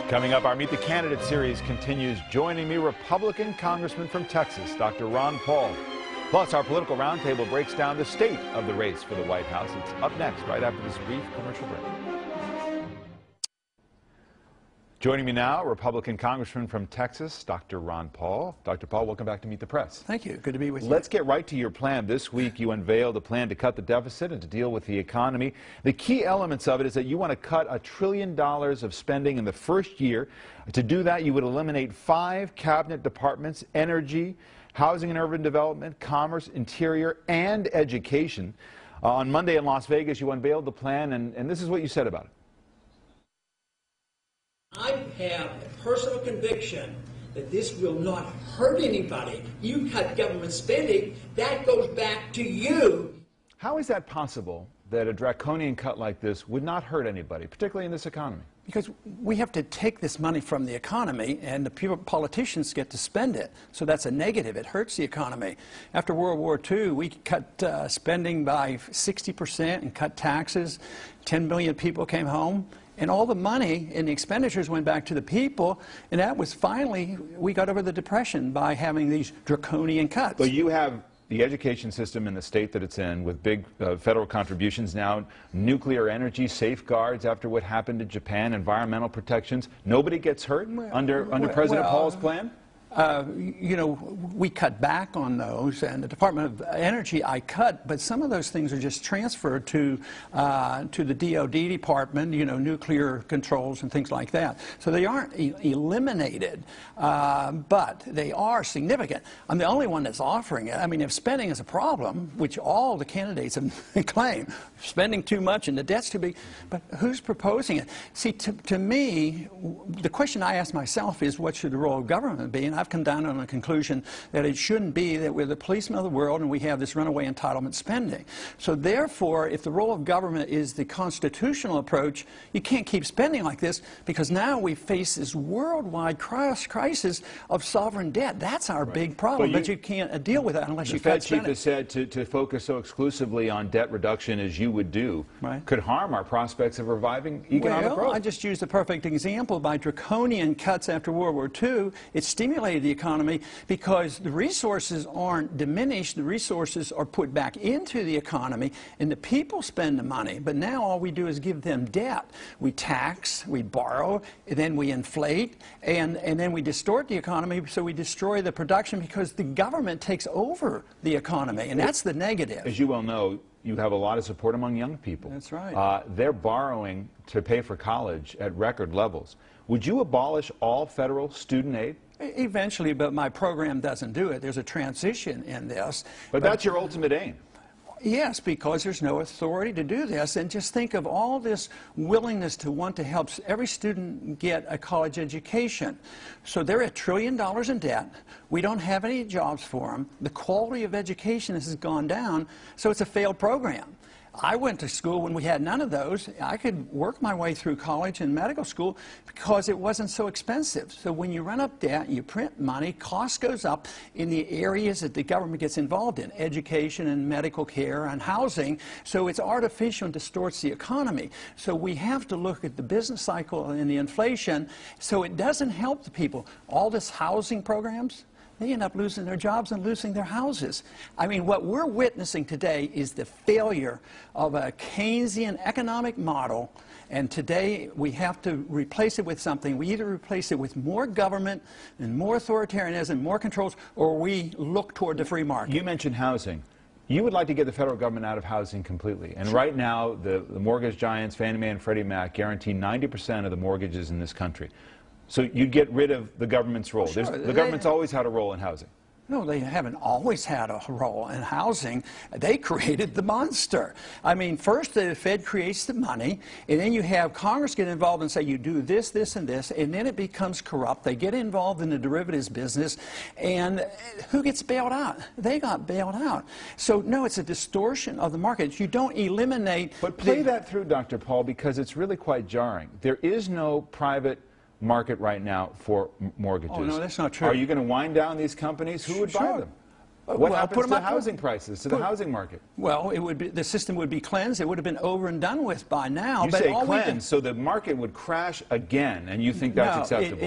Coming up, our Meet the Candidate series continues. Joining me, Republican Congressman from Texas, Dr. Ron Paul. Plus, our political roundtable breaks down the state of the race for the White House. It's up next, right after this brief commercial break. Joining me now, Republican Congressman from Texas, Dr. Ron Paul. Dr. Paul, welcome back to Meet the Press. Thank you. Good to be with you. Let's get right to your plan. This week, you unveiled a plan to cut the deficit and to deal with the economy. The key elements of it is that you want to cut $1 trillion of spending in the first year. To do that, you would eliminate 5 cabinet departments: energy, housing and urban development, commerce, interior, and education. On Monday in Las Vegas, you unveiled the plan, and this is what you said about it. I have a personal conviction that this will not hurt anybody. You cut government spending, that goes back to you. How is that possible that a draconian cut like this would not hurt anybody, particularly in this economy? Because we have to take this money from the economy, and the politicians get to spend it. So that's a negative. It hurts the economy. After World War II, we cut spending by 60% and cut taxes. 10 million people came home. And all the money and the expenditures went back to the people, and that was finally, we got over the Depression by having these draconian cuts. But you have the education system in the state that it's in with big federal contributions now, nuclear energy safeguards after what happened in Japan, environmental protections. Nobody gets hurt under President Paul's plan? You know, we cut back on those, and the Department of Energy I cut, but some of those things are just transferred to the DOD department, you know, nuclear controls and things like that. So they aren't eliminated, but they are significant. I'm the only one that's offering it. I mean, if spending is a problem, which all the candidates have claimed, spending too much and the debt's too big, but who's proposing it? See, to me, the question I ask myself is, what should the role of government be? And I've come down on a conclusion that it shouldn't be that we're the policemen of the world and we have this runaway entitlement spending. So therefore, if the role of government is the constitutional approach, you can't keep spending like this, because now we face this worldwide crisis of sovereign debt. That's our big problem, but you can't deal with that unless you cut spending. The Fed chief has said to focus so exclusively on debt reduction as you would do could harm our prospects of reviving economic growth. I just used a perfect example. By draconian cuts after World War II, it stimulated the economy because the resources aren't diminished, the resources are put back into the economy, and the people spend the money. But now all we do is give them debt. We tax, we borrow, and then we inflate, and then we distort the economy, so we destroy the production because the government takes over the economy, and that's the negative. As you well know, you have a lot of support among young people. That's right. They're borrowing to pay for college at record levels. Would you abolish all federal student aid? Eventually, but my program doesn't do it. There's a transition in this. But that's your ultimate aim. Yes, because there's no authority to do this. And just think of all this willingness to want to help every student get a college education. So they're at $1 trillion in debt. We don't have any jobs for them. The quality of education has gone down, so it's a failed program. I went to school when we had none of those. I could work my way through college and medical school because it wasn't so expensive. So when you run up debt, you print money, cost goes up in the areas that the government gets involved in, education and medical care and housing. So it's artificial and distorts the economy. So we have to look at the business cycle and the inflation, so it doesn't help the people. All this housing programs, they end up losing their jobs and losing their houses. I mean, what we're witnessing today is the failure of a Keynesian economic model, and today we have to replace it with something. We either replace it with more government and more authoritarianism, more controls, or we look toward the free market. You mentioned housing. You would like to get the federal government out of housing completely. And right now, the mortgage giants, Fannie Mae and Freddie Mac, guarantee 90% of the mortgages in this country. So you'd get rid of the government's role. Sure. The government's always had a role in housing. No, they haven't always had a role in housing. They created the monster. I mean, first the Fed creates the money, and then you have Congress get involved and say, you do this, this, and this, and then it becomes corrupt. They get involved in the derivatives business, and who gets bailed out? They got bailed out. So, no, it's a distortion of the market. You don't eliminate... But play that through, Dr. Paul, because it's really quite jarring. There is no private market right now for mortgages. Oh, no, that's not true. Are you going to wind down these companies? Who would buy them? What Well, happens put 'em to up- housing prices, to the housing market? Well, it would be, the system would be cleansed. It would have been over and done with by now. You but say all we did- cleanse, so the market would crash again, and you think that's no, acceptable?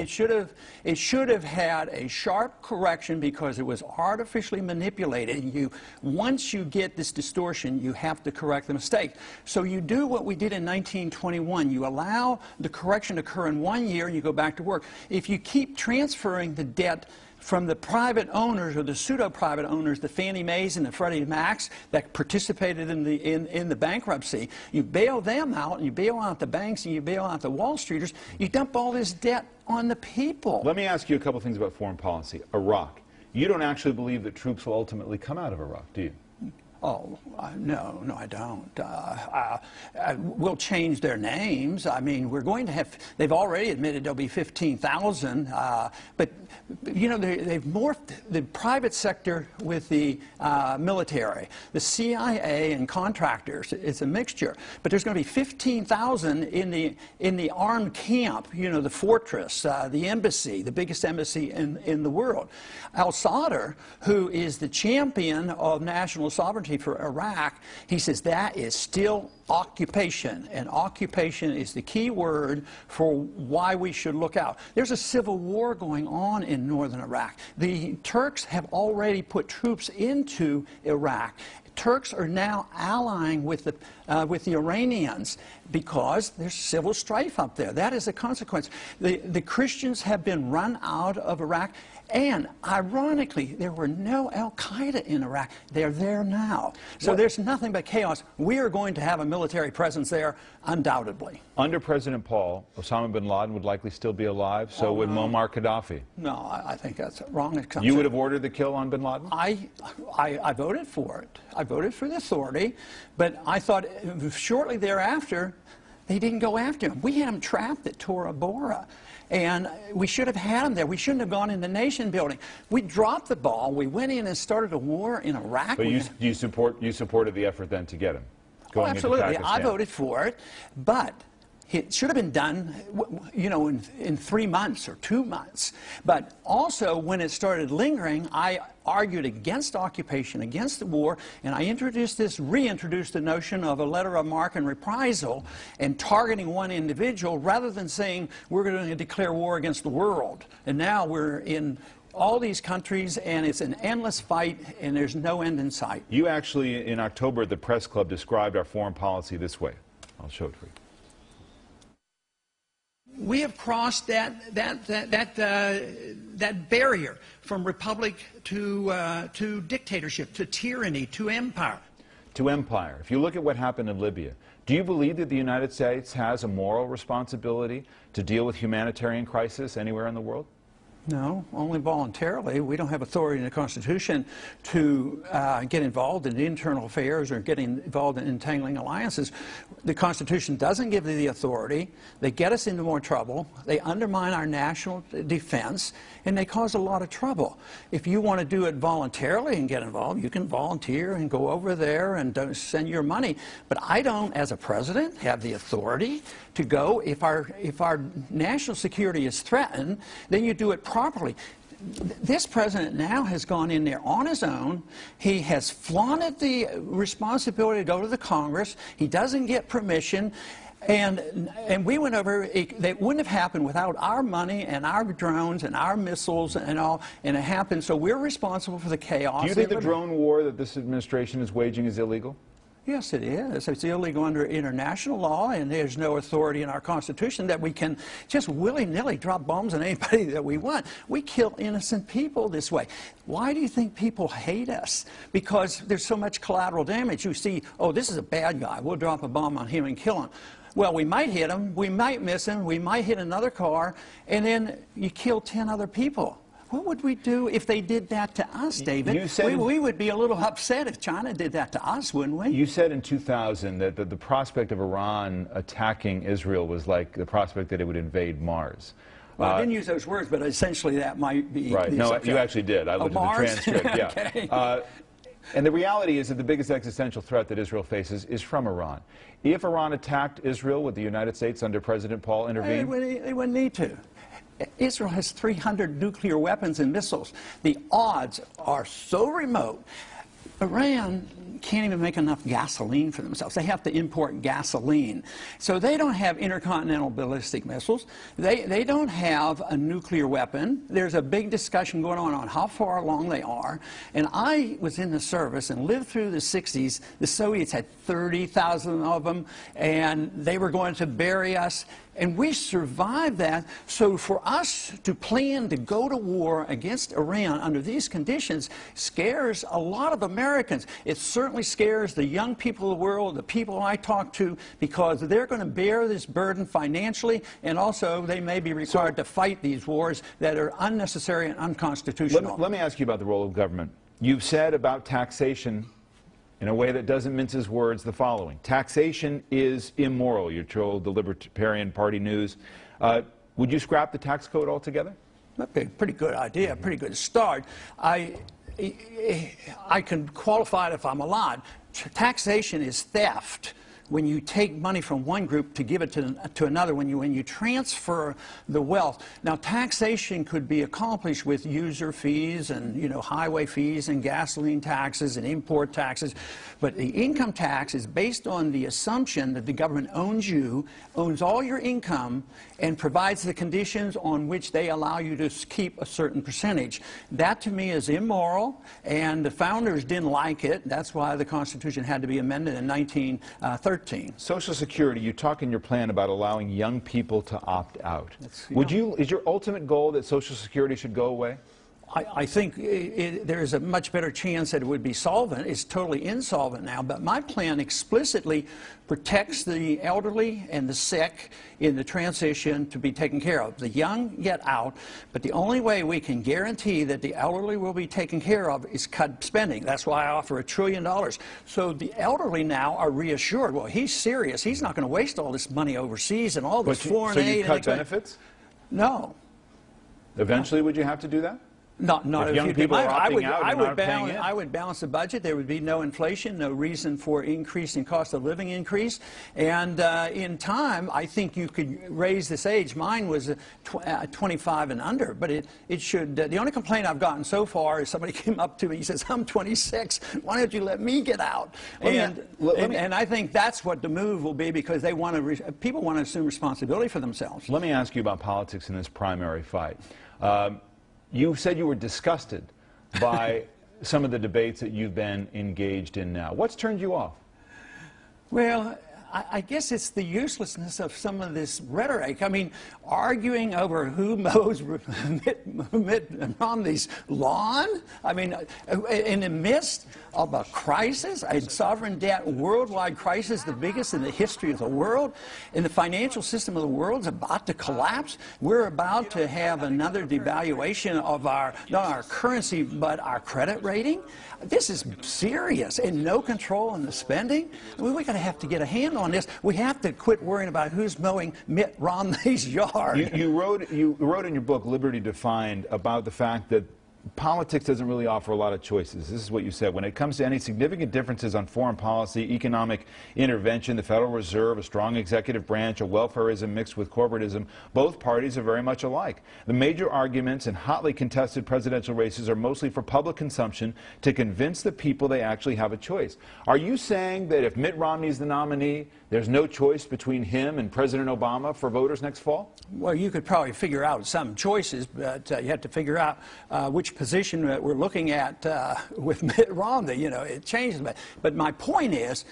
it should have had a sharp correction because it was artificially manipulated. Once you get this distortion, you have to correct the mistake. So you do what we did in 1921. You allow the correction to occur in 1 year, and you go back to work. If you keep transferring the debt from the private owners or the pseudo-private owners, the Fannie Mae's and the Freddie Macs that participated in the bankruptcy, you bail them out, and you bail out the banks, and you bail out the Wall Streeters, you dump all this debt on the people. Let me ask you a couple things about foreign policy. Iraq. You don't actually believe that troops will ultimately come out of Iraq, do you? Oh, no, I don't. We'll change their names. I mean, we're going to have, they've already admitted there'll be 15,000, but, you know, they've morphed the private sector with the military. The CIA and contractors, it's a mixture. But there's going to be 15,000 in the armed camp, you know, the fortress, the embassy, the biggest embassy in the world. Al-Sadr, who is the champion of national sovereignty for Iraq, he says that is still occupation, and occupation is the key word for why we should look out. There's a civil war going on in northern Iraq. The Turks have already put troops into Iraq. Turks are now allying with the Iranians because there's civil strife up there. That is a consequence. The Christians have been run out of Iraq, and ironically, there were no Al-Qaeda in Iraq. They're there now. So there's nothing but chaos. We are going to have a military presence there, undoubtedly. Under President Paul, Osama bin Laden would likely still be alive, so would Muammar Gaddafi. No, I think that's wrong. You would have ordered the kill on bin Laden? I voted for it. I voted for the authority, but I thought shortly thereafter, they didn't go after him. We had him trapped at Tora Bora, and we should have had him there. We shouldn't have gone in the nation building. We dropped the ball. We went in and started a war in Iraq. But you supported the effort then to get him? Oh, absolutely. I voted for it, but it should have been done, you know, in 3 months or 2 months. But also, when it started lingering, I argued against occupation, against the war, and I reintroduced the notion of a letter of marque and reprisal and targeting one individual rather than saying we're going to declare war against the world. And now we're in all these countries, and it's an endless fight, and there's no end in sight. You actually, in October at the Press Club, described our foreign policy this way. I'll show it for you. We have crossed that barrier from republic to dictatorship, to tyranny, to empire. To empire. If you look at what happened in Libya, do you believe that the United States has a moral responsibility to deal with humanitarian crisis anywhere in the world? No, only voluntarily. We don't have authority in the Constitution to get involved in internal affairs or getting involved in entangling alliances. The Constitution doesn't give the authority. They get us into more trouble. They undermine our national defense, and they cause a lot of trouble. If you want to do it voluntarily and get involved, you can volunteer and go over there and don't send your money. But I don't, as a president, have the authority to go. If our national security is threatened, then you do it properly. This president now has gone in there on his own. He has flaunted the responsibility to go to the Congress. He doesn't get permission. And we went over, that wouldn't have happened without our money and our drones and our missiles and all, and it happened. So we're responsible for the chaos. Do you think the drone war that this administration is waging is illegal? Yes, it is. It's illegal under international law, and there's no authority in our Constitution that we can just willy-nilly drop bombs on anybody that we want. We kill innocent people this way. Why do you think people hate us? Because there's so much collateral damage. You see, oh, this is a bad guy. We'll drop a bomb on him and kill him. Well, we might hit him, we might miss him, we might hit another car, and then you kill 10 other people. What would we do if they did that to us, David? We would be a little upset if China did that to us, wouldn't we? You said in 2000 that the prospect of Iran attacking Israel was like the prospect that it would invade Mars. Well, I didn't use those words, but essentially that might be right. the no, assumption. you actually did. I looked at the transcript. Yeah. Okay. And the reality is that the biggest existential threat that Israel faces is from Iran. If Iran attacked Israel, would the United States under President Paul intervene? They wouldn't need to. Israel has 300 nuclear weapons and missiles. The odds are so remote. Iran can't even make enough gasoline for themselves. They have to import gasoline. So they don't have intercontinental ballistic missiles. They don't have a nuclear weapon. There's a big discussion going on how far along they are. And I was in the service and lived through the 60s. The Soviets had 30,000 of them, and they were going to bury us. And we survived that. So for us to plan to go to war against Iran under these conditions scares a lot of Americans. It certainly scares the young people of the world, the people I talk to, because they're going to bear this burden financially, and also they may be required to fight these wars that are unnecessary and unconstitutional. Let me ask you about the role of government. You've said about taxation, in a way that doesn't mince his words, the following: taxation is immoral. You told the Libertarian Party News. Would you scrap the tax code altogether? That'd be a pretty good idea, a pretty good start. I can qualify it if I'm allowed. Taxation is theft. When you take money from one group to give it to another, when you transfer the wealth. Now, taxation could be accomplished with user fees and, highway fees and gasoline taxes and import taxes, but the income tax is based on the assumption that the government owns you, owns all your income, and provides the conditions on which they allow you to keep a certain percentage. That, to me, is immoral, and the founders didn't like it. That's why the Constitution had to be amended in 1913. Social Security, you talk in your plan about allowing young people to opt out. Is your ultimate goal that Social Security should go away? I think there is a much better chance that it would be solvent. It's totally insolvent now, but my plan explicitly protects the elderly and the sick in the transition to be taken care of. The young get out, but the only way we can guarantee that the elderly will be taken care of is cut spending. That's why I offer $1 trillion. So the elderly now are reassured, well, he's serious. He's not going to waste all this money overseas and all this foreign aid. So you cut benefits? No. Eventually, would you have to do that? Not if young people are opting out and not paying in. I would balance the budget. There would be no inflation, no reason for increase in cost of living increase. And in time, I think you could raise this age. Mine was 25 and under, but it should. The only complaint I've gotten so far is somebody came up to me, he says, I'm 26. Why don't you let me get out? And I think that's what the move will be, because they want to. People want to assume responsibility for themselves. Let me ask you about politics in this primary fight. You said you were disgusted by some of the debates that you've been engaged in now. What's turned you off? Well, I guess it's the uselessness of some of this rhetoric. I mean, arguing over who mows Mitt Romney's lawn? I mean, in the midst of a crisis, a sovereign debt worldwide crisis, the biggest in the history of the world, and the financial system of the world is about to collapse. We're about to have another devaluation of not our currency, but our credit rating. This is serious, and no control in the spending. I mean, we're going to have to get a handle on this. We have to quit worrying about who's mowing Mitt Romney's yard. You wrote in your book, Liberty Defined, about the fact that politics doesn't really offer a lot of choices. This is what you said. When it comes to any significant differences on foreign policy, economic intervention, the Federal Reserve, a strong executive branch, a welfareism mixed with corporatism, both parties are very much alike. The major arguments in hotly contested presidential races are mostly for public consumption to convince the people they actually have a choice. Are you saying that if Mitt Romney is the nominee, there's no choice between him and President Obama for voters next fall? Well, you could probably figure out some choices, but you have to figure out which position that we're looking at with Mitt Romney. It changes. But my point is,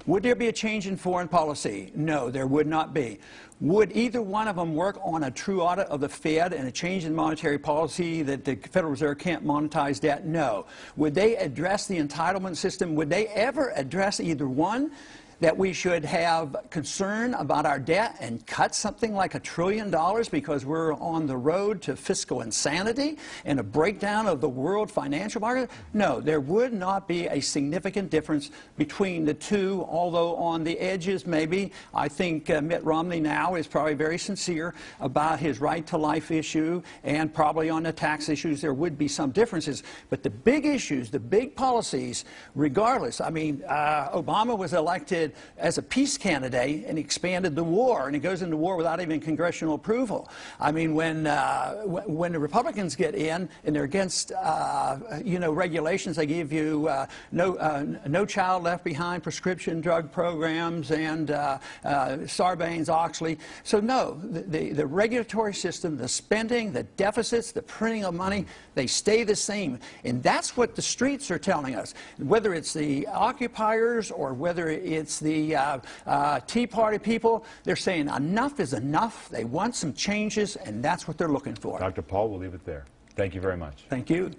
would there be a change in foreign policy? No, there would not be. Would either one of them work on a true audit of the Fed and a change in monetary policy that the Federal Reserve can't monetize debt? No. Would they address the entitlement system? Would they ever address either one? that we should have concern about our debt and cut something like $1 trillion because we're on the road to fiscal insanity and a breakdown of the world financial market? No, there would not be a significant difference between the two, although on the edges maybe. I think Mitt Romney now is probably very sincere about his right to life issue, and probably on the tax issues there would be some differences. But the big issues, the big policies, regardless, I mean, Obama was elected as a peace candidate and expanded the war, and he goes into war without even congressional approval. I mean, when the Republicans get in and they're against, you know, regulations, they give you no child left behind prescription drug programs and Sarbanes-Oxley. So no, the regulatory system, the spending, the deficits, the printing of money, they stay the same. And that's what the streets are telling us. Whether it's the occupiers or whether it's the Tea Party people, they're saying enough is enough. They want some changes, and that's what they're looking for. Dr. Paul, we'll leave it there. Thank you very much. Thank you.